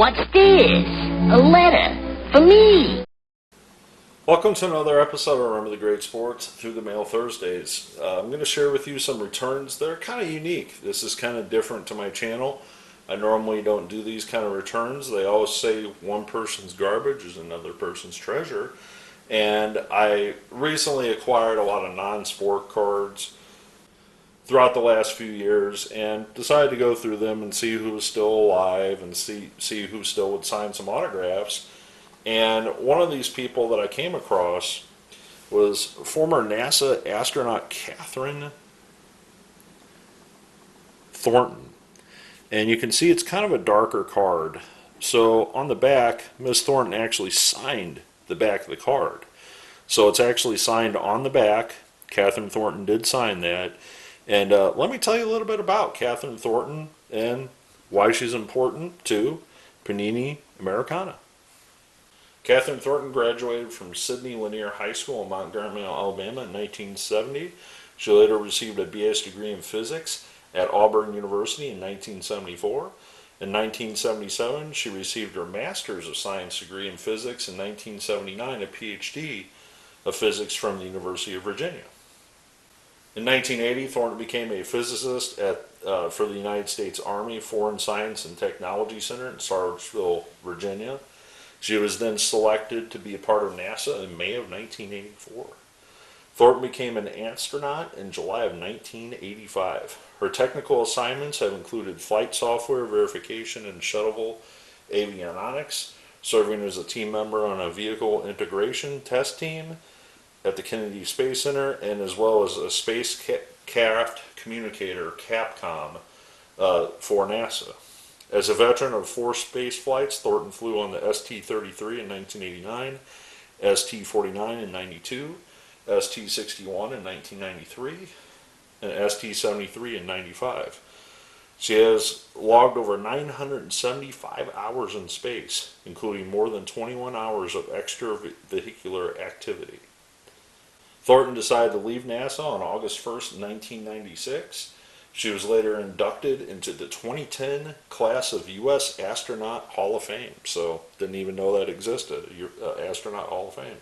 What's this? A letter for me. Welcome to another episode of Remember the Great Sports through the Mail Thursdays. I'm going to share with you some returns that are kind of unique. This is kind of different to my channel. I normally don't do these kind of returns. They always say one person's garbage is another person's treasure. And I recently acquired a lot of non-sport cards throughout the last few years and decided to go through them and see who was still alive and see who still would sign some autographs. And one of these people that I came across was former NASA astronaut Kathyrn Thornton. And you can see it's kind of a darker card. So on the back, Miss Thornton actually signed the back of the card. So it's actually signed on the back. Kathyrn Thornton did sign that. And let me tell you a little bit about Kathyrn Thornton and why she's important to Panini Americana. Kathyrn Thornton graduated from Sidney Lanier High School in Montgomery, Alabama in 1970. She later received a BS degree in physics at Auburn University in 1974. In 1977, she received her Master's of Science degree in physics. In 1979, a PhD of physics from the University of Virginia. In 1980, Thornton became a physicist for the United States Army Foreign Science and Technology Center in Sargeville, Virginia. She was then selected to be a part of NASA in May of 1984. Thornton became an astronaut in July of 1985. Her technical assignments have included flight software verification and shuttle avionics, serving as a team member on a vehicle integration test team at the Kennedy Space Center, and as well as a spacecraft communicator, Capcom, for NASA. As a veteran of 4 space flights, Thornton flew on the ST-33 in 1989, ST-49 in 92, ST-61 in 1993, and ST-73 in 95. She has logged over 975 hours in space, including more than 21 hours of extravehicular activity. Thornton decided to leave NASA on August 1st, 1996. She was later inducted into the 2010 class of U.S. Astronaut Hall of Fame. So, didn't even know that existed, Astronaut Hall of Fame.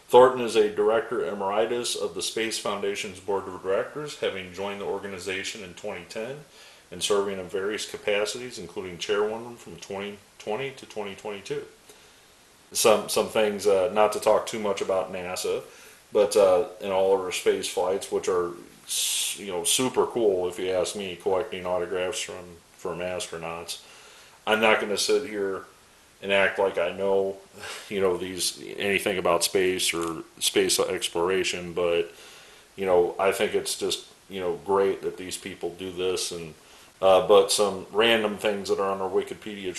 Thornton is a Director Emeritus of the Space Foundation's Board of Directors, having joined the organization in 2010 and serving in various capacities, including chairwoman from 2020 to 2022. Some things, not to talk too much about NASA, but in all of her space flights, which are super cool if you ask me, collecting autographs from astronauts. I'm not going to sit here and act like I know anything about space or space exploration, but I think it's just great that these people do this. And but some random things that are on our Wikipedia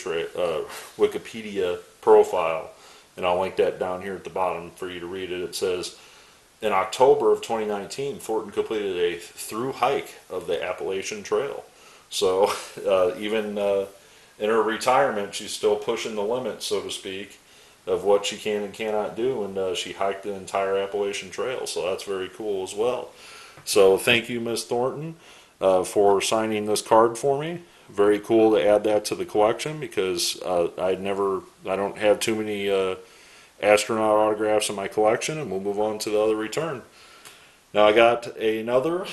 profile, and I'll link that down here at the bottom for you to read it. It says, in October of 2019, Thornton completed a through hike of the Appalachian Trail. So even in her retirement, she's still pushing the limits, so to speak, of what she can and cannot do. And she hiked the entire Appalachian Trail, so that's very cool as well. So thank you, Miss Thornton, for signing this card for me. Very cool to add that to the collection, because I don't have too many astronaut autographs in my collection, and we'll move on to the other return. Now, I got another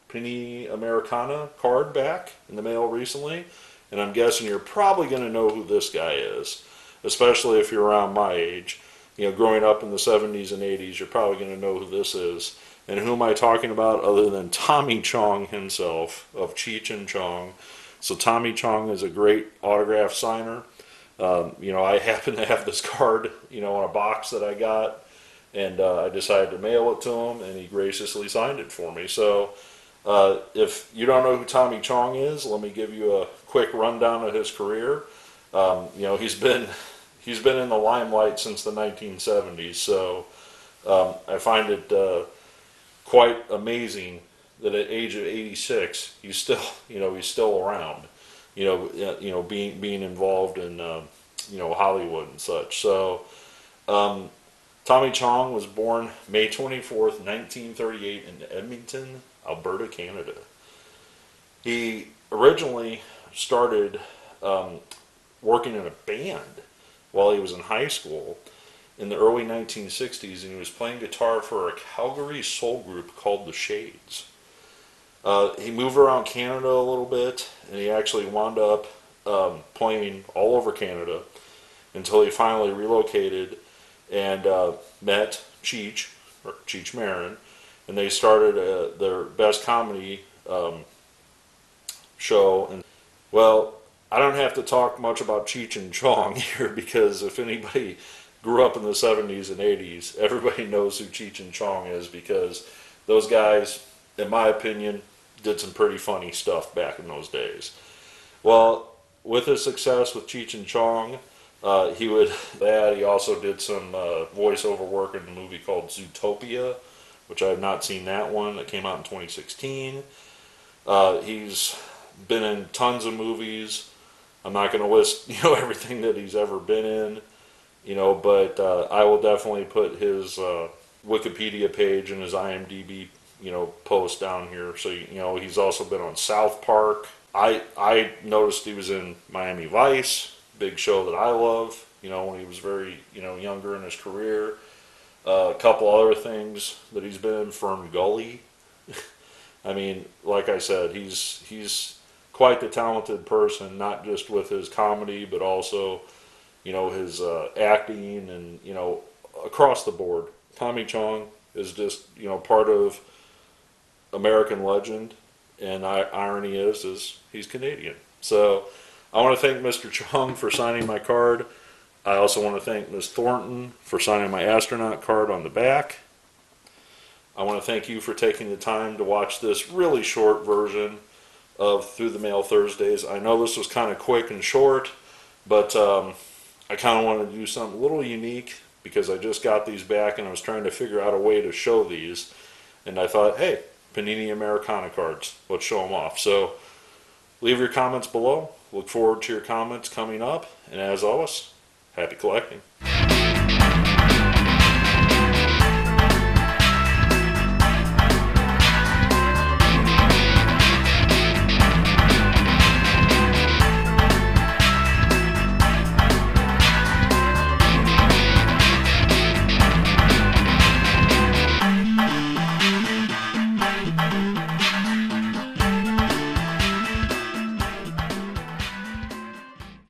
Panini Americana card back in the mail recently, and I'm guessing you're probably going to know who this guy is, especially if you're around my age. Growing up in the 70s and 80s, you're probably going to know who this is. And who am I talking about other than Tommy Chong himself of Cheech and Chong? So Tommy Chong is a great autograph signer. I happen to have this card, on a box that I got, and I decided to mail it to him, and he graciously signed it for me. So, if you don't know who Tommy Chong is, let me give you a quick rundown of his career. He's been in the limelight since the 1970s. So, I find it quite amazing that at the age of 86, he's still around. Being involved in, Hollywood and such. So, Tommy Chong was born May 24th, 1938 in Edmonton, Alberta, Canada. He originally started working in a band while he was in high school in the early 1960s, and he was playing guitar for a Calgary soul group called the Shades. He moved around Canada a little bit, and he actually wound up playing all over Canada until he finally relocated and met Cheech Marin, and they started their best comedy show. And well, I don't have to talk much about Cheech and Chong here, because if anybody grew up in the 70s and 80s, everybody knows who Cheech and Chong is, because those guys, in my opinion, did some pretty funny stuff back in those days. Well, with his success with Cheech and Chong, he also did some voiceover work in a movie called Zootopia, which I have not seen that one. That came out in 2016. He's been in tons of movies. I'm not going to list everything that he's ever been in, but I will definitely put his Wikipedia page and his IMDB post down here. So he's also been on South Park. I noticed he was in Miami Vice, big show that I love. When he was very younger in his career. A couple other things that he's been in, Fern Gully. I mean, like I said, he's quite the talented person, not just with his comedy, but also his acting and across the board. Tommy Chong is just part of American legend, and irony is he's Canadian. So I want to thank Mr. Chong for signing my card. I also want to thank Ms. Thornton for signing my astronaut card on the back. I want to thank you for taking the time to watch this really short version of Through the Mail Thursdays. I know this was kind of quick and short, but I kind of wanted to do something a little unique, because I just got these back and I was trying to figure out a way to show these, and I thought, hey, Panini Americana cards, let's show them off. So leave your comments below. Look forward to your comments coming up, and as always, happy collecting.